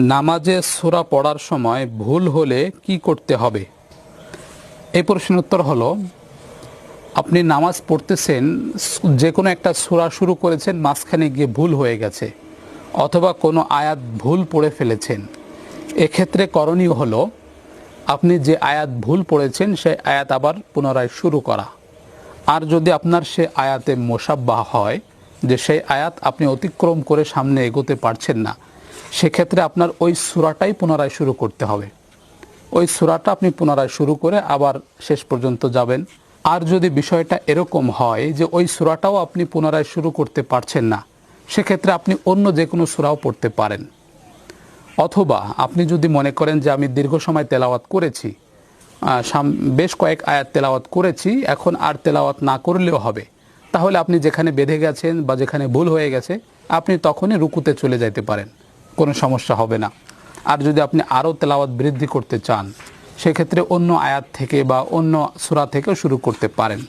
নামাজে সূরা পড়ার সময় ভুল হলে কি করতে হবে? এই প্রশ্নের উত্তর হলো, আপনি নামাজ পড়তেছেন, যে কোনো একটা সূরা শুরু করেছেন, মাঝখানে গিয়ে ভুল হয়ে গেছে, অথবা কোনো আয়াত ভুল পড়ে ফেলেছেন। এক্ষেত্রে করণীয় হলো, আপনি যে আয়াত ভুল পড়েছেন সেই আয়াত আবার পুনরায় শুরু করা। আর যদি আপনার সে আয়াতে মোশাব্বাহ হয়, যে সেই আয়াত আপনি অতিক্রম করে সামনে এগোতে পারছেন না, সেক্ষেত্রে আপনার ওই সূরাটাই পুনরায় শুরু করতে হবে। ওই সূরাটা আপনি পুনরায় শুরু করে আবার শেষ পর্যন্ত যাবেন। আর যদি বিষয়টা এরকম হয় যে ওই সূরাটাও আপনি পুনরায় শুরু করতে পারছেন না, সেক্ষেত্রে আপনি অন্য যে কোনো সূরাও পড়তে পারেন। অথবা আপনি যদি মনে করেন যে আমি দীর্ঘ সময় তেলাওয়াত করেছি, বেশ কয়েক আয়াত তেলাওয়াত করেছি, এখন আর তেলাওয়াত না করলেও হবে, তাহলে আপনি যেখানে বেঁধে গেছেন বা যেখানে ভুল হয়ে গেছে, আপনি তখনই রুকুতে চলে যেতে পারেন, কোনো সমস্যা হবে না। আর যদি আপনি আরও তেলাওয়াত বৃদ্ধি করতে চান, সেক্ষেত্রে অন্য আয়াত থেকে বা অন্য সূরা থেকেও শুরু করতে পারেন।